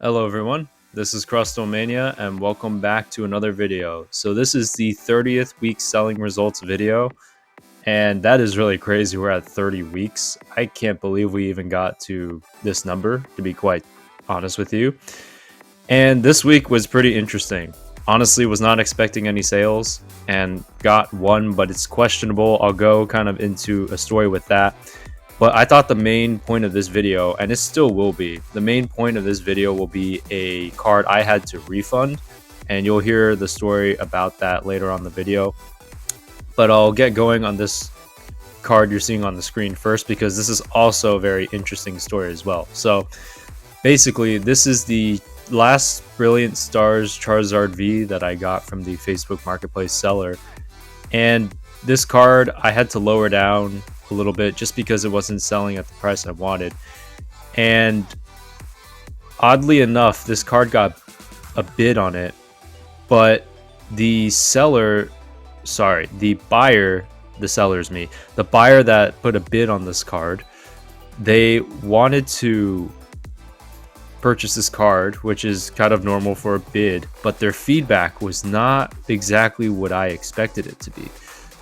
Hello everyone, this is Crustlemania and welcome back to another video. So this is the 30th week selling results video, and that is really crazy. We're at 30 weeks. I can't believe we even got to this number, to be quite honest with you. And this week was pretty interesting. Honestly, was not expecting any sales and got one, but it's questionable. I'll go kind of into a story with that. But I thought the main point of this video, and it still will be, the main point of this video will be a card I had to refund, and you'll hear the story about that later on the video. But I'll get going on this card you're seeing on the screen first, because this is also a very interesting story as well. So basically, this is the last Brilliant Stars Charizard V that I got from the Facebook Marketplace seller. And this card I had to lower down a little bit just because it wasn't selling at the price I wanted. And oddly enough, this card got a bid on it, but the buyer, the seller's me, the buyer that put a bid on this card, they wanted to purchase this card, which is kind of normal for a bid, but their feedback was not exactly what I expected it to be.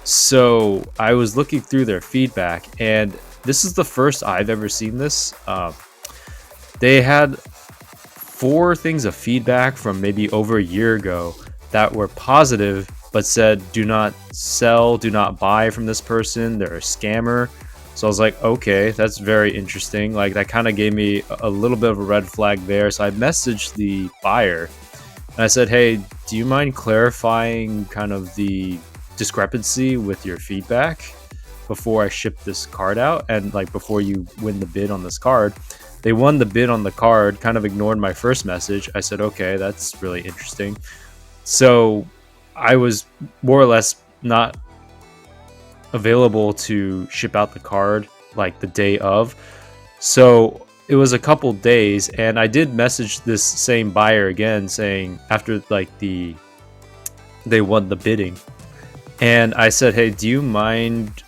So I was looking through their feedback, and this is the first I've ever seen this. They had 4 things of feedback from maybe over a year ago that were positive, but said do not sell, do not buy from this person, they're a scammer. So I was like, okay, that's very interesting. Like, that kind of gave me a little bit of a red flag there. So I messaged the buyer and I said, hey, do you mind clarifying kind of the discrepancy with your feedback before I ship this card out, and like before you win the bid on this card? They won the bid on the card, kind of ignored my first message. I said, okay, that's really interesting. So I was more or less not available to ship out the card like the day of. So it was a couple days, and I did message this same buyer again saying after like they won the bidding, and I said, hey, do you mind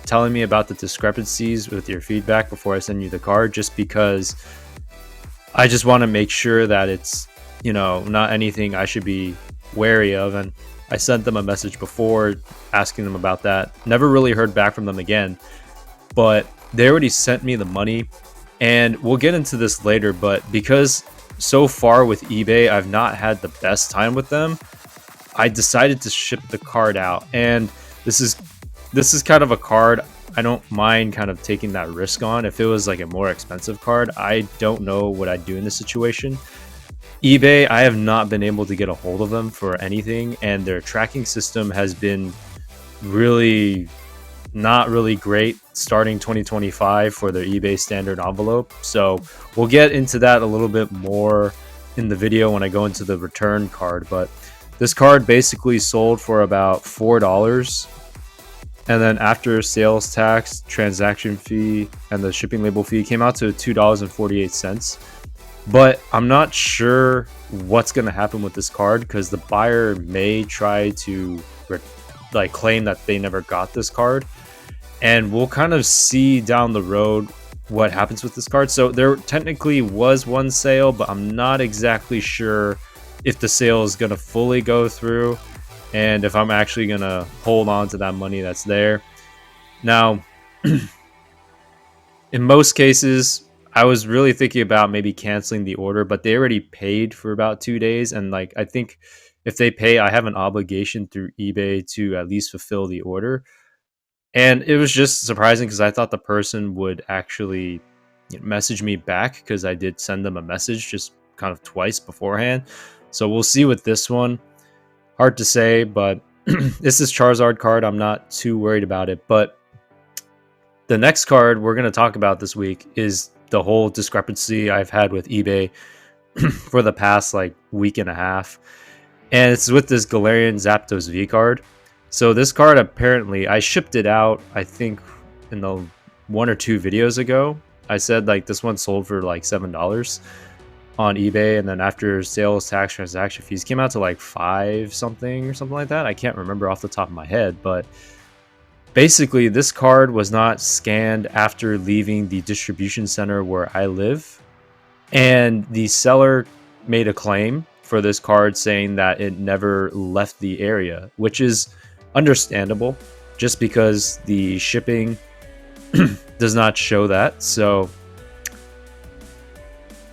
telling me about the discrepancies with your feedback before I send you the card, just because I just want to make sure that it's, you know, not anything I should be wary of. And I sent them a message before asking them about that. Never really heard back from them again, but they already sent me the money, and we'll get into this later. But because so far with eBay I've not had the best time with them, I decided to ship the card out. And this is kind of a card I don't mind kind of taking that risk on. If it was like a more expensive card, I don't know what I'd do in this situation. eBay, I have not been able to get a hold of them for anything, and their tracking system has been really not really great starting 2025 for their eBay standard envelope. So we'll get into that a little bit more in the video when I go into the return card. But this card basically sold for about $4, and then after sales tax, transaction fee, and the shipping label fee, came out to $2.48. But I'm not sure what's going to happen with this card, because the buyer may try to like claim that they never got this card, and we'll kind of see down the road what happens with this card. So there technically was one sale, but I'm not exactly sure if the sale is going to fully go through and if I'm actually going to hold on to that money that's there. Now, in most cases, I was really thinking about maybe canceling the order, but they already paid for about 2 days. And like, I think if they pay, I have an obligation through eBay to at least fulfill the order. And it was just surprising because I thought the person would actually message me back, because I did send them a message just kind of twice beforehand. So we'll see with this one. Hard to say, but this is Charizard card. I'm not too worried about it. But the next card we're going to talk about this week is the whole discrepancy I've had with eBay for the past like week and a half. And it's with this Galarian Zapdos V card. So this card, apparently, I shipped it out, I think, in the 1 or 2 videos ago. I said like this one sold for like $7 on eBay, and then after sales tax transaction fees came out to like 5 something or something like that. I can't remember off the top of my head, but basically this card was not scanned after leaving the distribution center where I live. And the seller made a claim for this card saying that it never left the area, which is understandable just because the shipping does not show that. So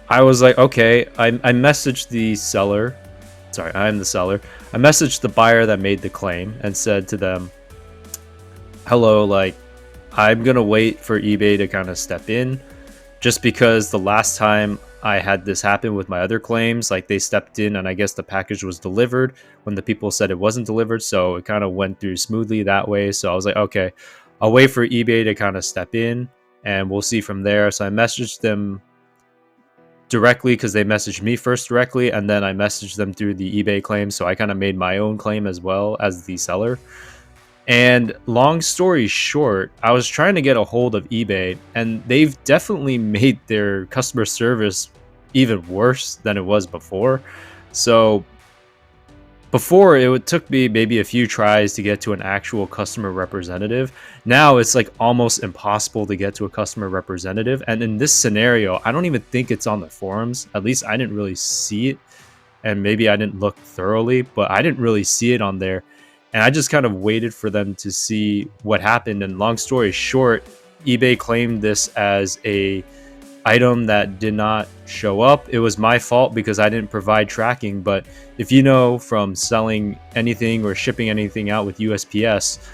I was like, okay, I messaged the seller. Sorry, I'm the seller. I messaged the buyer that made the claim and said to them, hello, like, I'm going to wait for eBay to kind of step in just because the last time I had this happen with my other claims, like they stepped in and I guess the package was delivered when the people said it wasn't delivered. So it kind of went through smoothly that way. So I was like, okay, I'll wait for eBay to kind of step in and we'll see from there. So I messaged them directly because they messaged me first directly, and then I messaged them through the eBay claim. So I kind of made my own claim as well as the seller. And long story short, I was trying to get a hold of eBay, and they've definitely made their customer service even worse than it was before. So before, took me maybe a few tries to get to an actual customer representative. Now it's like almost impossible to get to a customer representative. And in this scenario, I don't even think it's on the forums. At least I didn't really see it. And maybe I didn't look thoroughly, but I didn't really see it on there. And I just kind of waited for them to see what happened. And long story short, eBay claimed this as a item that did not show up. It was my fault because I didn't provide tracking. But if you know from selling anything or shipping anything out with USPS,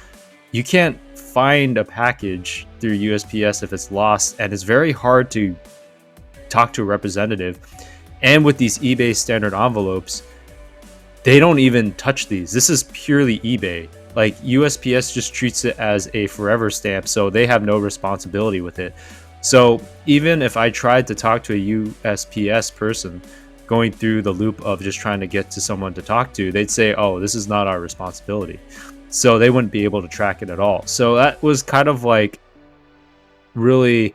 you can't find a package through USPS if it's lost, and it's very hard to talk to a representative. And with these eBay standard envelopes, they don't even touch these. This is purely eBay. Like USPS just treats it as a forever stamp, so they have no responsibility with it. So even if I tried to talk to a USPS person, going through the loop of just trying to get to someone to talk to, they'd say, oh, this is not our responsibility. So they wouldn't be able to track it at all. So that was kind of like really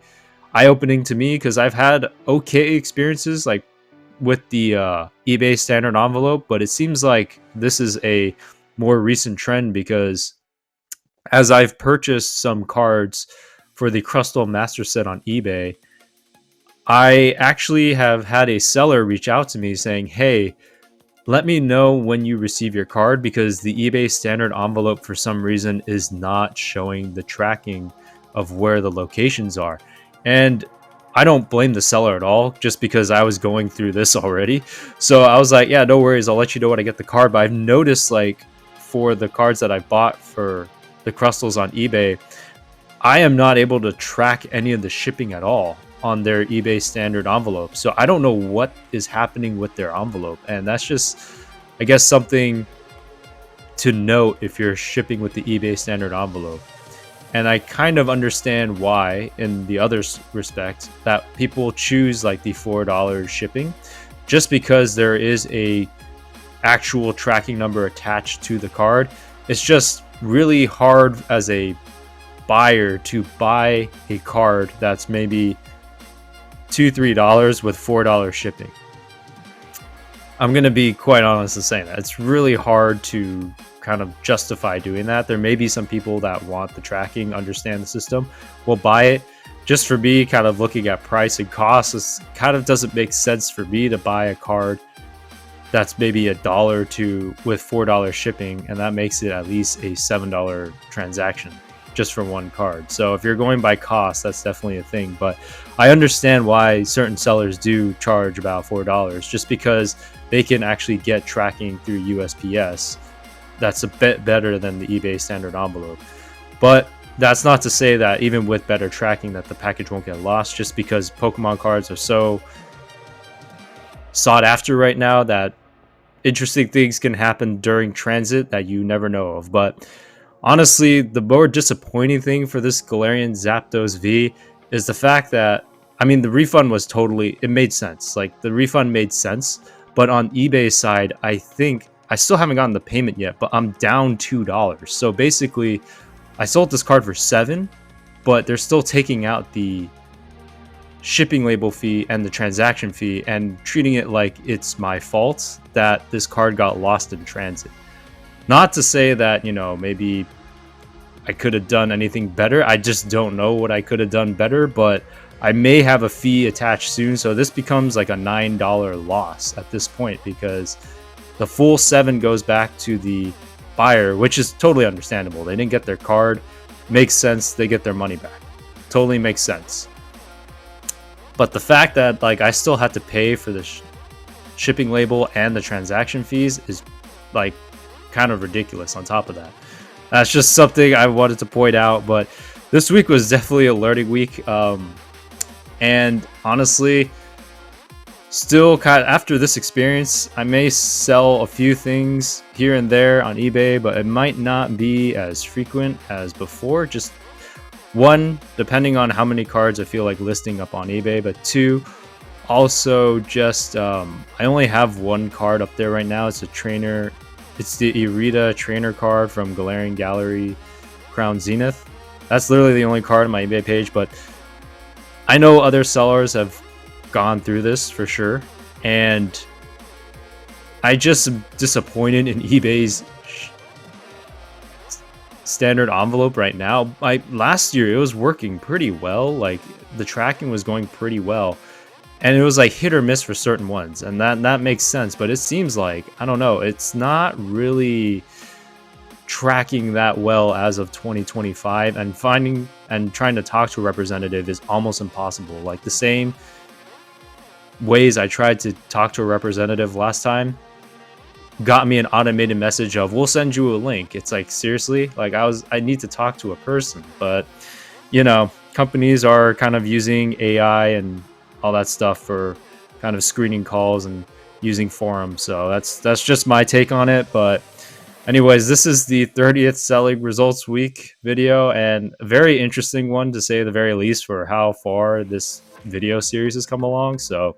eye-opening to me, because I've had okay experiences like with the eBay standard envelope, but it seems like this is a more recent trend, because as I've purchased some cards for the Crustle Master Set on eBay, I actually have had a seller reach out to me saying, hey, let me know when you receive your card, because the eBay standard envelope for some reason is not showing the tracking of where the locations are. And I don't blame the seller at all, just because I was going through this already. So I was like, yeah, no worries, I'll let you know when I get the card. But I've noticed, like, for the cards that I bought for the Crustles on eBay, I am not able to track any of the shipping at all on their eBay standard envelope. So I don't know what is happening with their envelope. And that's just, I guess, something to note if you're shipping with the eBay standard envelope. And I kind of understand why, in the other respect, that people choose like the $4 shipping, just because there is a actual tracking number attached to the card. It's just really hard as a buyer to buy a card that's maybe $2-3 with $4 shipping. I'm gonna be quite honest in saying that it's really hard to kind of justify doing that. There may be some people that want the tracking, understand the system, will buy it. Just for me, kind of looking at price and cost, it kind of doesn't make sense for me to buy a card that's maybe $1 to with $4 shipping, and that makes it at least a $7 transaction just for one card. So if you're going by cost, that's definitely a thing. But I understand why certain sellers do charge about $4, just because they can actually get tracking through USPS. That's a bit better than the eBay standard envelope. But that's not to say that even with better tracking that the package won't get lost, just because Pokemon cards are so sought after right now that interesting things can happen during transit that you never know of. But honestly, the more disappointing thing for this Galarian Zapdos V is the fact that, I mean, the refund was totally, it made sense. Like, the refund made sense. But on eBay's side, I think, I still haven't gotten the payment yet, but I'm down $2. So basically, I sold this card for $7, but they're still taking out the shipping label fee and the transaction fee and treating it like it's my fault that this card got lost in transit. Not to say that, you know, maybe I could have done anything better. I just don't know what I could have done better, but I may have a fee attached soon, so this becomes like a $9 loss at this point, because the full 7 goes back to the buyer, which is totally understandable. They didn't get their card. Makes sense. They get their money back. Totally makes sense. But the fact that like I still had to pay for the shipping label and the transaction fees is like kind of ridiculous on top of that. That's just something I wanted to point out. But this week was definitely a learning week. And honestly, still kind of after this experience, I may sell a few things here and there on eBay, but it might not be as frequent as before. Just one, depending on how many cards I feel like listing up on eBay, but two, also just I only have one card up there right now. It's a trainer. It's the Irida trainer card from Galarian Gallery Crown Zenith. That's literally the only card on my eBay page, but I know other sellers have gone through this for sure, and I just am disappointed in eBay's standard envelope right now. Last year it was working pretty well, like the tracking was going pretty well, and it was like hit or miss for certain ones, and that makes sense. But it seems like, I don't know, it's not really tracking that well as of 2025, and finding and trying to talk to a representative is almost impossible. Like the same ways I tried to talk to a representative last time got me an automated message of, we'll send you a link. It's like, seriously? Like I need to talk to a person. But you know, companies are kind of using AI and all that stuff for kind of screening calls and using forums. So that's just my take on it. But anyways, this is the 30th selling results week video, and a very interesting one to say the very least for how far this video series has come along. So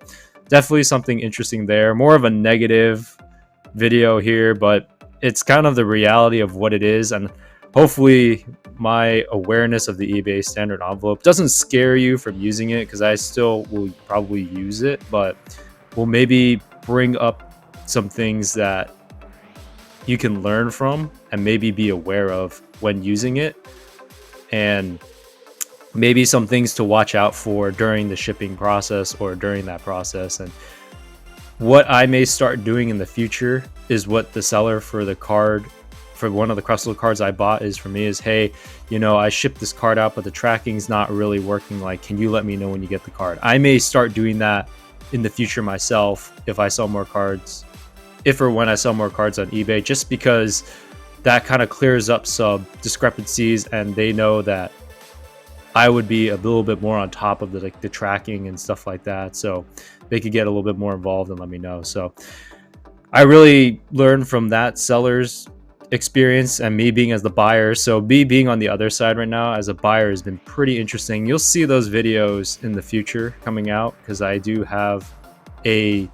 definitely something interesting there. More of a negative video here, but it's kind of the reality of what it is, and hopefully my awareness of the eBay standard envelope doesn't scare you from using it, because I still will probably use it, but will maybe bring up some things that you can learn from and maybe be aware of when using it, and maybe some things to watch out for during the shipping process or during that process. And what I may start doing in the future is what the seller for the card, for one of the Crustle cards I bought, is for me is, hey, you know, I shipped this card out, but the tracking's not really working. Like, can you let me know when you get the card? I may start doing that in the future myself if I sell more cards, if or when I sell more cards on eBay, just because that kind of clears up some discrepancies, and they know that I would be a little bit more on top of the tracking and stuff like that, so they could get a little bit more involved and let me know. So I really learned from that seller's experience and me being as the buyer. So me being on the other side right now as a buyer has been pretty interesting. You'll see those videos in the future coming out, because I do have a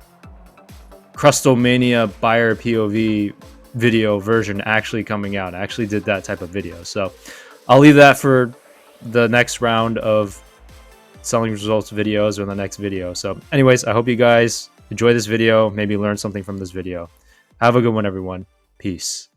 Crustlemania buyer POV video version actually coming out. I actually did that type of video, so I'll leave that for the next round of selling results videos or the next video. So anyways, I hope you guys enjoy this video, maybe learn something from this video. Have a good one, everyone. Peace.